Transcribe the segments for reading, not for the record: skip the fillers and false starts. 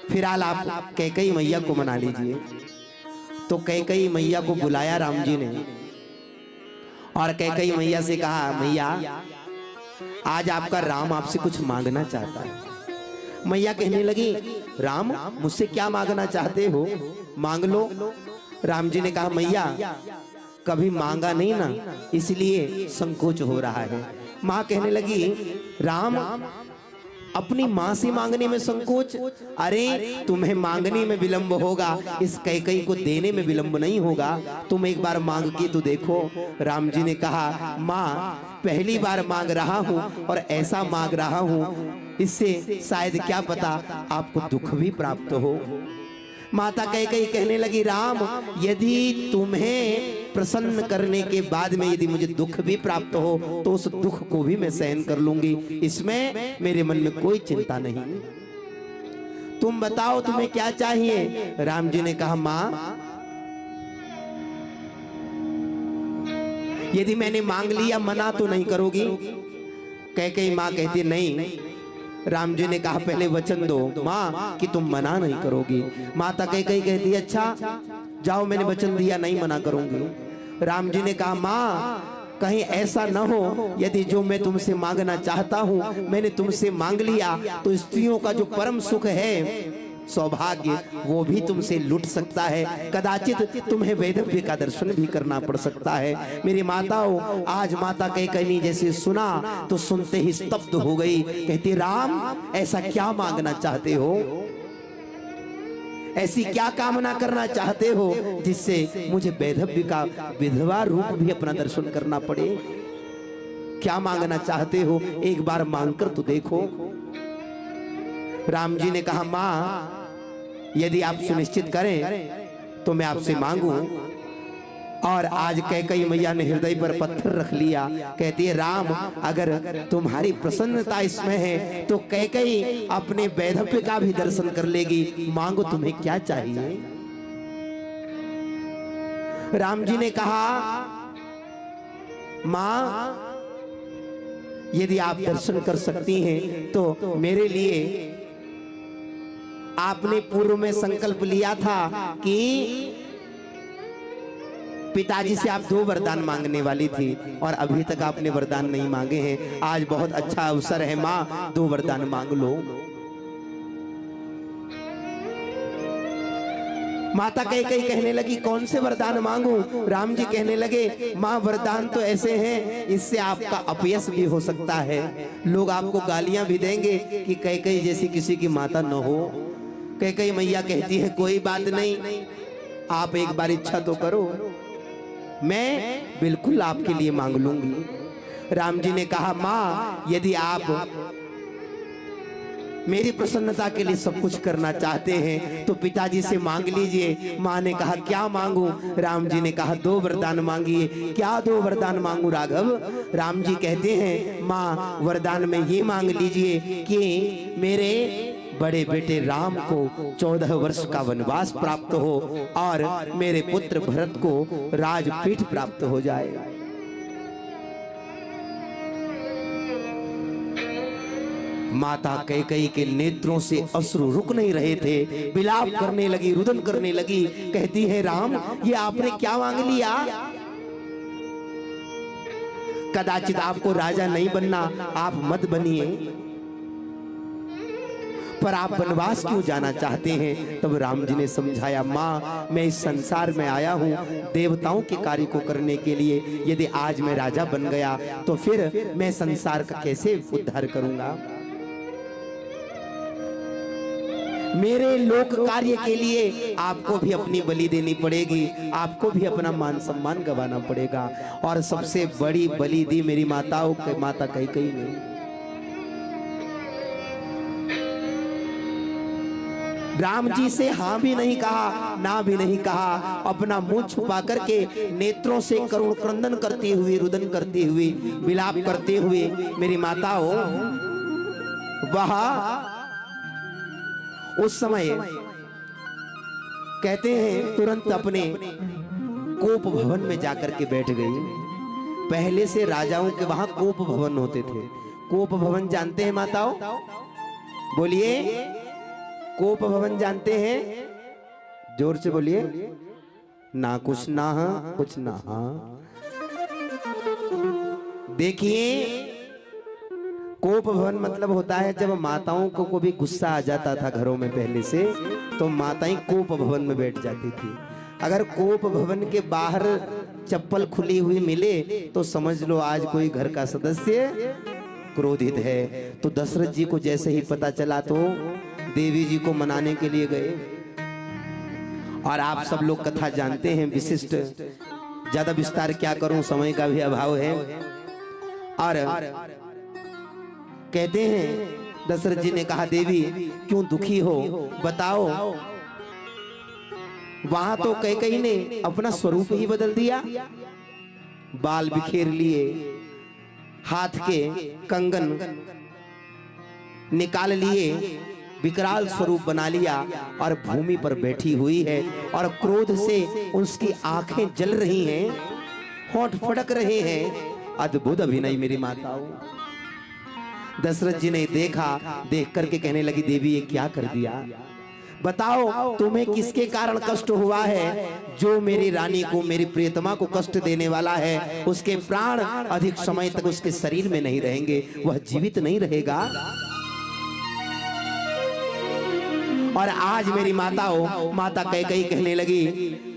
फिलहाल आप कैकई मैया को मना लीजिए। तो कैकई मैया को बुलाया राम जी ने और कैकई मैया से कहा, मैया आज आपका राम आपसे कुछ मांगना चाहता है। मैया कहने लगी, राम मुझसे क्या मांगना चाहते हो, मांग लो। राम जी ने कहा, मैया कभी मांगा नहीं ना, इसलिए संकोच हो रहा है। माँ कहने लगी, राम अपनी माँ से मांगने में संकोच? अरे तुम्हें मांगने में विलंब होगा, इस कैकई को देने में विलंब नहीं होगा। तुम एक बार मांग के तो देखो। राम जी ने कहा, माँ पहली बार मांग रहा हूँ और ऐसा मांग रहा हूँ, इससे शायद क्या पता आपको दुख भी प्राप्त हो। माता कैकई कहने लगी, राम यदि तुम्हें प्रसन्न करने के बाद में यदि मुझे दुख भी प्राप्त हो तो उस दुख को भी मैं सहन कर लूंगी, इसमें मेरे मन में कोई चिंता नहीं। तुम बताओ तुम्हें क्या चाहिए। राम जी ने कहा, माँ यदि मैंने मांग लिया मना तो नहीं करोगी? कैकई माँ कहती, नहीं। राम जी ने कहा, पहले वचन दो माँ कि तुम मना नहीं करोगी। माता कैकई कहती, अच्छा जाओ, मैंने वचन दिया नहीं मना करूंगी। राम जी ने कहा, माँ कहीं ऐसा न हो यदि जो मैं तुमसे मांगना चाहता हूँ मैंने तुमसे मांग लिया तो स्त्रियों का जो परम सुख है, सौभाग्य, वो भी तुमसे लुट सकता है। कदाचित तुम्हें वैधव्य का दर्शन भी करना पड़ सकता है। मेरी माताओं, आज माता कैकई जैसे सुना तो सुनते ही स्तब्ध हो गई। कहती, राम ऐसा क्या मांगना चाहते हो, ऐसी क्या कामना करना चाहते हो जिससे मुझे वैधव्य का विधवा रूप भी अपना दर्शन करना पड़े? क्या मांगना चाहते हो, एक बार मांगकर तो देखो। राम जी ने कहा, माँ यदि आप सुनिश्चित करें तो मैं आपसे मांगू। और आज कैकई मैया ने हृदय पर पत्थर रख लिया। कहती है, राम अगर तुम्हारी प्रसन्नता इसमें है तो कैकई अपने वैधव्य का भी दर्शन कर लेगी। मांगो, तुम्हें क्या चाहिए? राम जी ने कहा, मां यदि आप दर्शन कर सकती हैं तो मेरे लिए आपने पूर्व में संकल्प लिया था कि पिताजी से आप 2 वरदान मांगने वाली थी और अभी तक आपने वरदान नहीं मांगे हैं। आज बहुत अच्छा अवसर है माँ, 2 वरदान मांग लो। माता कैकई कहने लगी, कौन से वरदान मांगूं? राम जी कहने लगे, माँ वरदान तो ऐसे हैं इससे आपका अपयश भी हो सकता है, लोग आपको गालियां भी देंगे कि कैकई जैसी किसी की माता न हो। कैकई मैया कहती है, कोई बात नहीं, आप एक बार इच्छा तो करो, मैं बिल्कुल आपके लिए मांग लूंगी। राम जी ने कहा, माँ यदि आप मेरी प्रसन्नता के लिए सब कुछ करना चाहते हैं तो पिताजी से मांग लीजिए। माँ ने कहा, क्या मांगू? राम जी ने कहा, 2 वरदान मांगिए। क्या 2 वरदान मांगू राघव? राम जी कहते हैं, माँ वरदान में ये मांग लीजिए कि मेरे बड़े बेटे राम को 14 वर्ष का वनवास प्राप्त हो और मेरे पुत्र भरत को राजपीठ प्राप्त हो जाए। माता कैकई के नेत्रों से अश्रु रुक नहीं रहे थे, विलाप करने लगी, रुदन करने लगी। कहती है, राम ये आपने क्या मांग लिया? कदाचित आपको राजा नहीं बनना, आप मत बनिए, पर आप वनवास क्यों जाना चाहते हैं? तब राम जी ने समझाया, माँ मैं इस संसार में आया हूँ देवताओं के कार्य को करने के लिए। यदि आज मैं राजा बन गया तो फिर मैं संसार का कैसे उद्धार करूंगा? मेरे लोक कार्य के लिए आपको भी अपनी बलि देनी पड़ेगी, आपको भी अपना मान सम्मान गंवाना पड़ेगा। और सबसे बड़ी बलि दी मेरी माताओं के माता कैकई ने। राम जी से हाँ भी नहीं कहा, ना भी नहीं कहा, अपना मुंह छुपा करके नेत्रों से करुण क्रंदन करती हुई, रुदन करती हुई, विलाप करते हुए मेरी माताओं वह उस समय कहते हैं तुरंत अपने कोप भवन में जाकर के बैठ गई। पहले से राजाओं के वहां कोप भवन होते थे। कोप भवन जानते हैं माताओं? बोलिए। कोप भवन जानते हैं? जोर से बोलिए। ना कुछ ना कुछ ना। देखिए, कोप भवन मतलब होता है जब माताओं को भी गुस्सा आ जाता था घरों में पहले से, तो माताएं कोप भवन में बैठ जाती थी। अगर कोप भवन के बाहर चप्पल खुली हुई मिले तो समझ लो आज कोई घर का सदस्य क्रोधित है। तो दशरथ जी को जैसे ही पता चला तो देवी जी को मनाने के लिए गए। और आप सब लोग कथा जानते हैं विशिष्ट, ज्यादा विस्तार क्या करूं, समय का भी अभाव है। और कहते हैं दशरथ जी ने कहा, देवी क्यों दुखी हो, बताओ। वहां तो कैकेयी ने अपना स्वरूप ही बदल दिया, बाल बिखेर लिए, हाथ के कंगन निकाल लिए, विकराल स्वरूप बना लिया और भूमि पर बैठी हुई है और क्रोध से उसकी आंखें जल रही हैं, होंठ फड़क रहे हैं। अद्भुत अभिनय मेरी माताओं। दशरथ जी ने देखा, देख करके कहने लगी, देवी ये क्या कर दिया, बताओ तुम्हें किसके कारण कष्ट हुआ है? जो मेरी रानी को, मेरी प्रियतमा को कष्ट देने वाला है, उसके प्राण अधिक समय तक उसके शरीर में नहीं रहेंगे, वह जीवित नहीं रहेगा। और आज मेरी माताओं, माता कैकेयी कहने लगी,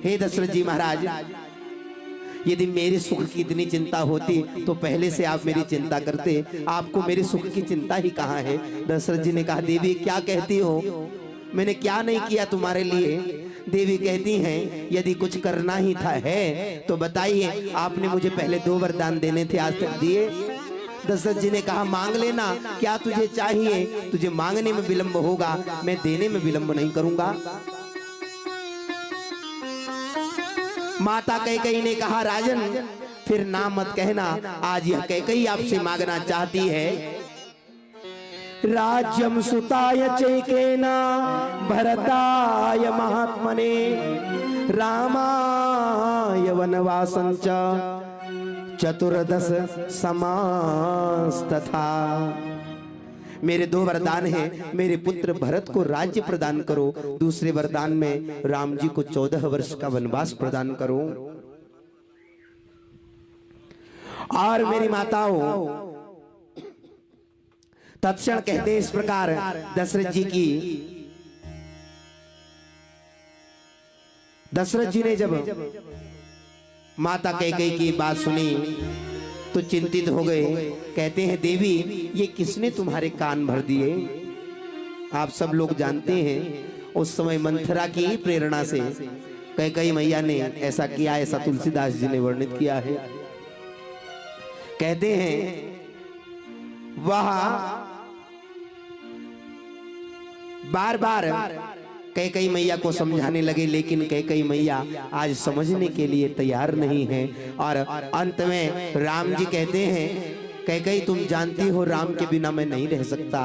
हे दशरथ जी महाराज, यदि मेरे सुख की इतनी चिंता होती तो पहले से आप मेरी चिंता करते, आपको मेरे सुख की चिंता ही कहाँ है? दशरथ जी ने कहा, देवी क्या कहती हो, मैंने क्या नहीं किया तुम्हारे लिए? देवी कहती हैं, यदि कुछ करना ही था है तो बताइए, आपने मुझे पहले 2 वरदान देने थे, आज तक दिए? दशरथ जी ने कहा, मांग लेना, क्या तुझे चाहिए? तुझे मांगने में विलंब होगा, मैं देने में विलंब नहीं करूंगा। माता कैकेयी ने कहा, राजन फिर ना मत कहना, आज यह कैकेयी आपसे मांगना चाहती है। राज्यम सुताय चैकेना भरताय महात्मने रामाय वनवासं च चतुर्दश समास्तथा। मेरे 2 वरदान हैं, मेरे पुत्र भरत को राज्य प्रदान करो, दूसरे वरदान में राम जी को 14 वर्ष का वनवास प्रदान करो। और मेरी माताओं, तत्क्षण कहते हैं इस प्रकार दशरथ जी की। दशरथ जी ने जब माता कैकेयी की बात सुनी तो चिंतित हो गए। कहते हैं, देवी ये किसने तुम्हारे कान भर दिए? आप सब लोग जानते हैं उस समय मंथरा की प्रेरणा से कैकेयी मैया ने ऐसा किया, ऐसा तुलसीदास जी ने वर्णित किया है। कहते हैं वह बार बार कैकेयी मैया को समझाने लगे, लेकिन कैकेयी मैया आज समझने के लिए तैयार नहीं है। और अंत में राम जी कहते हैं, कैकेयी तुम जानती हो राम के बिना मैं नहीं रह सकता,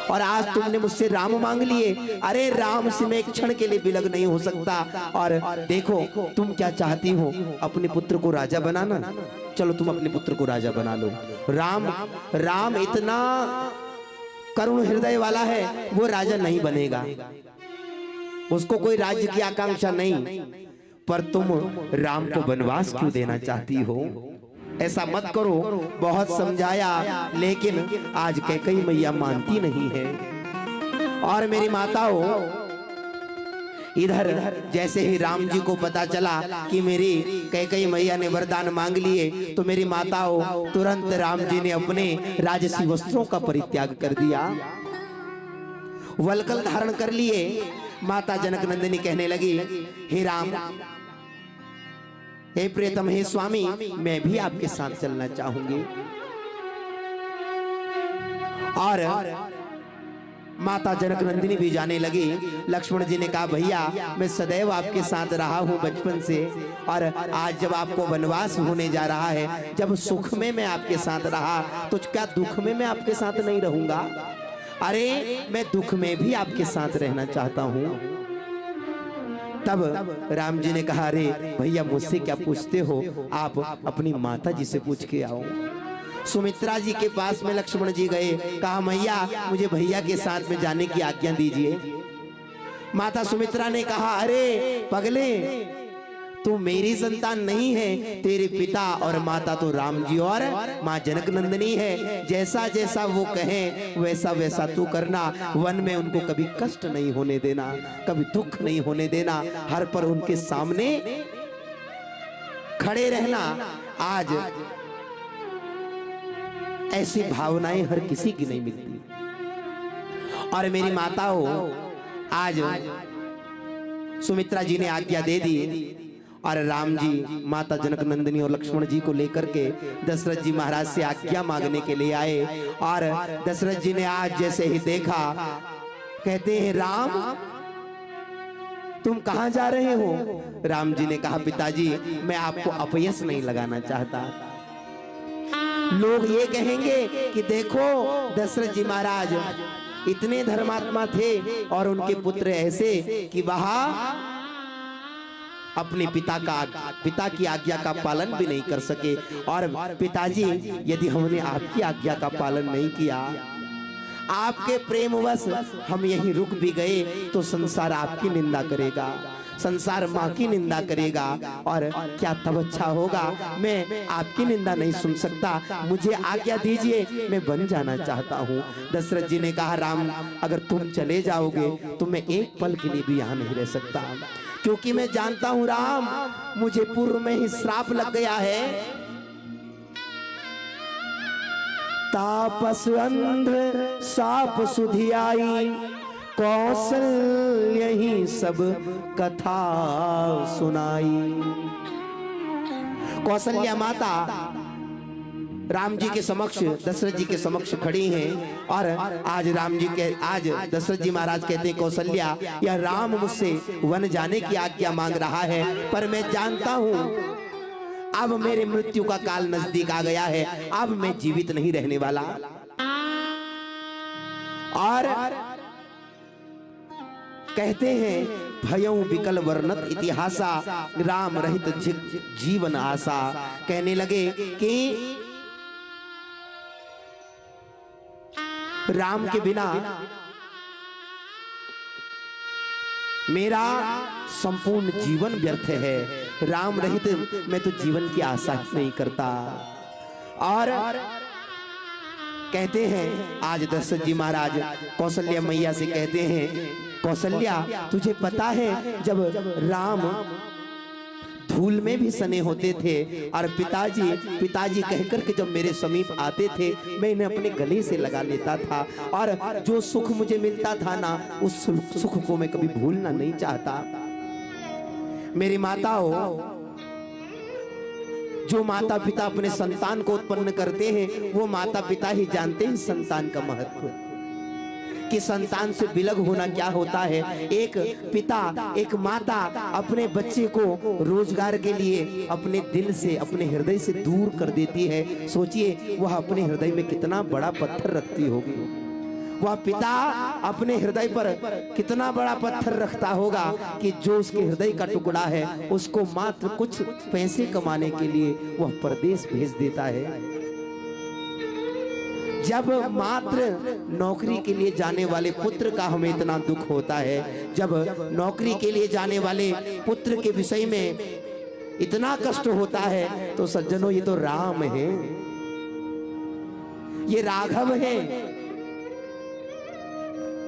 और आज तुमने मुझसे राम मांग लिए। अरे राम से मैं एक क्षण के लिए विलग नहीं हो सकता। और देखो तुम क्या चाहती हो, अपने पुत्र को राजा बनाना, चलो तुम अपने पुत्र को राजा बना लो। राम इतना करुण हृदय वाला है, वो राजा नहीं बनेगा, उसको कोई राज्य की आकांक्षा नहीं। पर तुम राम को वनवास क्यों देना चाहती हो? ऐसा मत करो। बहुत समझाया, लेकिन आज कैकेयी मैया मानती नहीं है। और मेरी माताओं, इधर जैसे ही राम जी को पता चला कि मेरी कैकेयी मैया ने वरदान मांग लिए, तो मेरी माताओं तुरंत राम जी ने अपने राजसी वस्त्रों का परित्याग कर दिया, वल्कल धारण कर लिए। माता जनक नंदिनी कहने लगी, हे राम, हे प्रियतम, हे स्वामी, मैं भी आपके साथ चलना चाहूंगी। और माता जनक नंदिनी भी जाने लगी। लक्ष्मण जी ने कहा, भैया मैं सदैव आपके साथ रहा हूं बचपन से, और आज जब आपको वनवास होने जा रहा है, जब सुख में मैं आपके साथ रहा, तो क्या दुख में मैं आपके साथ नहीं रहूंगा? अरे मैं दुख में भी आपके साथ रहना चाहता हूं। तब राम जी ने कहा, अरे भैया मुझसे क्या पूछते हो, आप अपनी माता जी से पूछ के आओ। सुमित्रा जी के पास में लक्ष्मण जी गए, कहा मैया मुझे भैया के साथ में जाने की आज्ञा दीजिए। माता सुमित्रा ने कहा अरे पगले, तू मेरी संतान नहीं है, तेरे पिता और माता तो राम जी और माँ जनक नंदिनी है। जैसा जैसा वो कहें वैसा वैसा तू करना। वन में उनको कभी कष्ट नहीं होने देना, कभी दुख नहीं होने देना, हर पर उनके सामने खड़े रहना। आज ऐसी भावनाएं हर किसी की नहीं मिलती। और मेरी माता हो, आज सुमित्रा जी ने आज्ञा दे दी और राम जी माता जनक नंदिनी और लक्ष्मण जी को लेकर के दशरथ जी महाराज से आज्ञा मांगने के लिए आए। और दशरथ जी ने आज जैसे ही देखा, कहते हैं राम तुम कहां जा रहे हो? राम जी ने कहा पिताजी मैं आपको अपयश नहीं लगाना चाहता। लोग ये कहेंगे कि देखो दशरथ जी महाराज इतने धर्मात्मा थे और उनके पुत्र ऐसे कि वहां अपने पिता की आज्ञा का पालन भी नहीं कर सके। और पिताजी यदि हमने आपकी आज्ञा का पालन नहीं किया, आपके प्रेमवश हम यहीं रुक भी गए तो संसार आपकी निंदा करेगा, संसार माँ की निंदा करेगा। और क्या तब अच्छा होगा? मैं आपकी निंदा नहीं सुन सकता, मुझे आज्ञा दीजिए, मैं बन जाना चाहता हूँ। दशरथ जी ने कहा राम अगर तुम चले जाओगे तो मैं एक पल के लिए भी यहाँ नहीं रह सकता, क्योंकि मैं जानता हूं राम मुझे पूर्व में ही श्राप लग गया है। तापस अंध साप सुधियाई, कौशल्य ही सब कथा सुनाई। कौशल्या माता राम जी के समक्ष, दशरथ जी के समक्ष खड़ी हैं। और आज दशरथ जी महाराज कहते हैं कौशल्या यह राम मुझसे वन जाने की आज्ञा मांग रहा है, पर मैं जानता हूं अब मेरे मृत्यु का काल नजदीक आ गया है, अब मैं जीवित नहीं रहने वाला। और कहते हैं भयं विकल वर्णत इतिहासा, राम रहित जीवन आशा। कहने लगे कि राम के बिना मेरा संपूर्ण जीवन व्यर्थ है, राम रहित मैं तो जीवन की आशा ही नहीं करता। और कहते हैं आज दशरथ जी महाराज कौशल्या मैया से कहते हैं कौशल्या तुझे पता है जब राम धूल में भी सने होते थे और पिताजी कहकर के जब मेरे समीप आते थे मैं इन्हें अपने गले से लगा लेता था, और जो सुख मुझे मिलता था ना उस सुख को मैं कभी भूलना नहीं चाहता। मेरी माता हो, जो माता पिता अपने संतान को उत्पन्न करते हैं वो माता पिता ही जानते हैं संतान का महत्व, कि संतान से विलग होना क्या होता है। एक पिता एक माता अपने बच्चे को रोजगार के लिए अपने दिल से अपने हृदय से दूर कर देती है। सोचिए वह अपने हृदय में कितना बड़ा पत्थर रखती होगी, वह पिता अपने हृदय पर कितना बड़ा पत्थर रखता होगा कि जो उसके हृदय का टुकड़ा है उसको मात्र कुछ पैसे कमाने के लिए वह परदेश भेज देता है। जब मात्र नौकरी के लिए जाने वाले पुत्र का हमें इतना दुख होता है, जब नौकरी के लिए जाने वाले पुत्र के विषय में इतना कष्ट होता है, तो सज्जनों ये तो राम है, ये राघव है।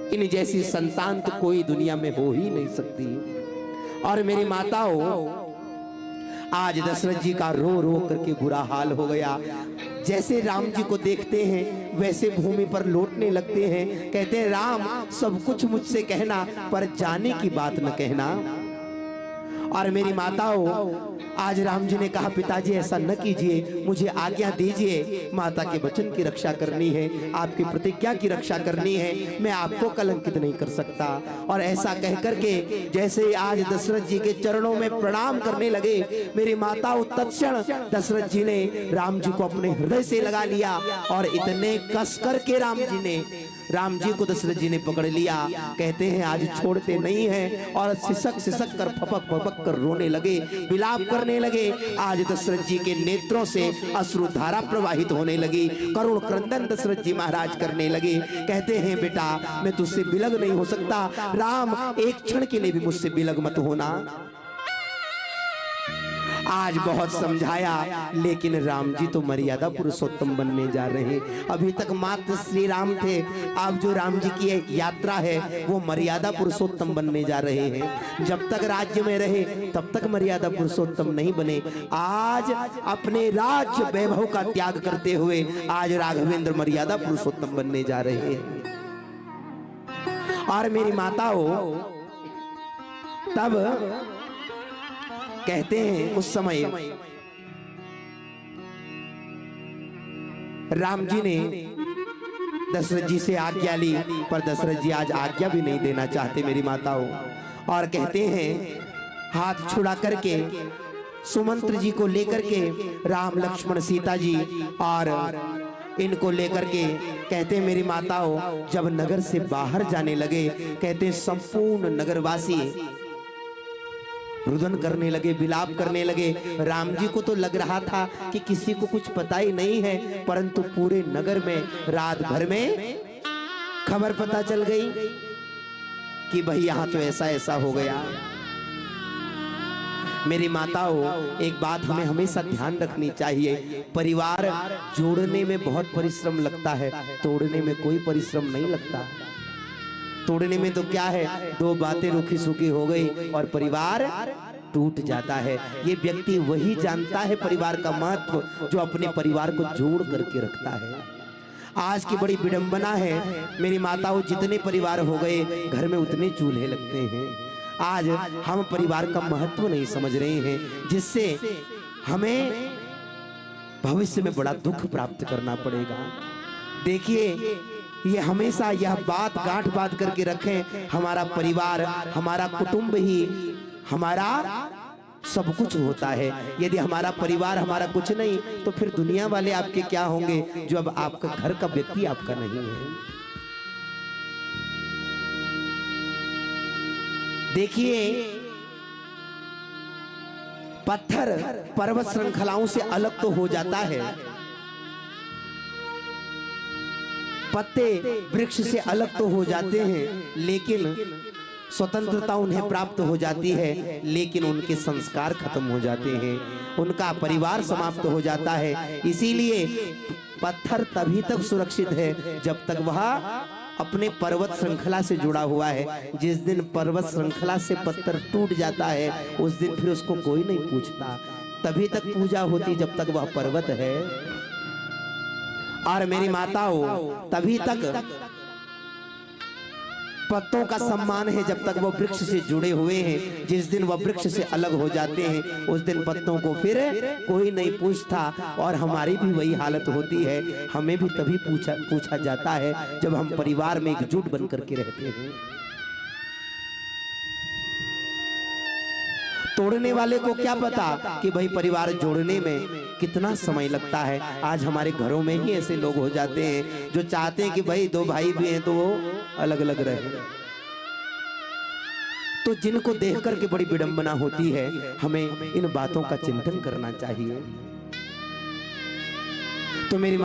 इन जैसी संतान तो कोई दुनिया में हो ही नहीं सकती। और मेरी माताओं आज दशरथ जी का रो रो करके बुरा हाल हो गया। जैसे राम जी को देखते हैं वैसे भूमि पर लौटने लगते हैं। कहते हैं राम सब कुछ मुझसे कहना पर जाने की बात न कहना। और मेरी माताओं आज राम जी ने कहा पिताजी ऐसा न कीजिए, मुझे आज्ञा दीजिए, माता के वचन की रक्षा करनी है, आपकी प्रतिज्ञा की रक्षा करनी है, मैं आपको कलंकित नहीं कर सकता। और ऐसा कहकर के जैसे आज दशरथ जी के चरणों में प्रणाम करने लगे, मेरी माताओं तत्क्षण दशरथ जी ने राम जी को अपने हृदय से लगा लिया और इतने कस करके राम जी को दशरथ जी ने पकड़ लिया। कहते हैं आज छोड़ते नहीं हैं और सिसक सिसक कर फपक फपक कर रोने लगे, विलाप करने होने लगे। आज दशरथ जी के नेत्रों से अश्रुधारा प्रवाहित होने लगी। करुण क्रंदन दशरथ जी महाराज करने लगे। कहते हैं बेटा मैं तुझसे बिलग नहीं हो सकता। राम एक क्षण के लिए भी मुझसे बिलग मत होना। आज बहुत समझाया लेकिन राम जी तो मर्यादा पुरुषोत्तम बनने जा रहे हैं। अभी तक मात्र श्री राम थे, अब जो राम जी की यात्रा है वो मर्यादा पुरुषोत्तम बनने जा रहे हैं। जब तक राज्य में रहे तब तक मर्यादा पुरुषोत्तम नहीं बने। आज अपने राज्य वैभव का त्याग करते हुए आज राघवेंद्र मर्यादा पुरुषोत्तम बनने जा रहे हैं। और मेरी माताओं तब कहते हैं उस समय राम जी ने दशरथ जी से आज्ञा ली, पर दशरथ जी आज आज्ञा भी नहीं देना चाहते मेरी माताओं। और कहते हैं हाथ छुड़ा करके सुमंत्र जी को लेकर के राम लक्ष्मण सीता जी और इनको लेकर के कहते हैं मेरी माताओं जब नगर से बाहर जाने लगे, कहते हैं संपूर्ण नगरवासी रुदन करने लगे, विलाप करने लगे। राम जी को तो लग रहा था कि किसी को कुछ पता ही नहीं है, परंतु पूरे नगर में रात भर में खबर पता चल गई कि भाई यहां तो ऐसा ऐसा हो गया। मेरी माताओं एक बात हमें हमेशा ध्यान रखनी चाहिए, परिवार जोड़ने में बहुत परिश्रम लगता है, तोड़ने में कोई परिश्रम नहीं लगता। तोड़ने में तो क्या है, दो बातें रूखी सूखी हो गई और परिवार टूट जाता है। ये व्यक्ति वही जानता है परिवार का महत्व जो अपने परिवार को जोड़ करके रखता है। आज की बड़ी विडंबना है मेरी माताओं, जितने परिवार हो गए घर में उतने चूल्हे लगते हैं। आज हम परिवार का महत्व नहीं समझ रहे हैं, जिससे हमें भविष्य में बड़ा दुख प्राप्त करना पड़ेगा। देखिए ये हमेशा यह बात गांठ बांध करके रखें, हमारा परिवार हमारा कुटुंब ही हमारा सब कुछ होता है। यदि हमारा परिवार हमारा कुछ नहीं तो फिर दुनिया वाले आपके क्या होंगे, जो अब आपका घर का व्यक्ति आपका नहीं है। देखिए पत्थर पर्वत श्रृंखलाओं से अलग तो हो जाता है, पत्ते वृक्ष से अलग तो हो जाते हैं, लेकिन स्वतंत्रता उन्हें प्राप्त हो जाती है, लेकिन उनके संस्कार खत्म हो जाते हैं, उनका परिवार समाप्त हो जाता है। इसीलिए पत्थर तभी तक सुरक्षित है जब तक वह अपने पर्वत श्रृंखला से जुड़ा हुआ है। जिस दिन पर्वत श्रृंखला से पत्थर टूट जाता है उस दिन फिर उसको कोई नहीं पूछता, तभी तक पूजा होती जब तक वह पर्वत है। और मेरी माताओं तभी तक पत्तों का सम्मान है जब तक वो वृक्ष से जुड़े हुए हैं। जिस दिन वह वृक्ष से अलग हो जाते हैं उस दिन पत्तों को फिर कोई नहीं पूछता। और हमारी भी वही हालत होती है, हमें भी तभी पूछा जाता है जब हम परिवार में एकजुट बन करके रहते हैं। तोड़ने वाले को क्या पता कि भाई परिवार जोड़ने में कितना समय लगता है। आज हमारे घरों में ही ऐसे लोग हो जाते हैं जो चाहते हैं कि भाई दो भाई भी हैं तो वो अलग अलग रहे। तो जिनको देख करके बड़ी विडंबना होती है, हमें इन बातों का चिंतन करना चाहिए। तो मेरी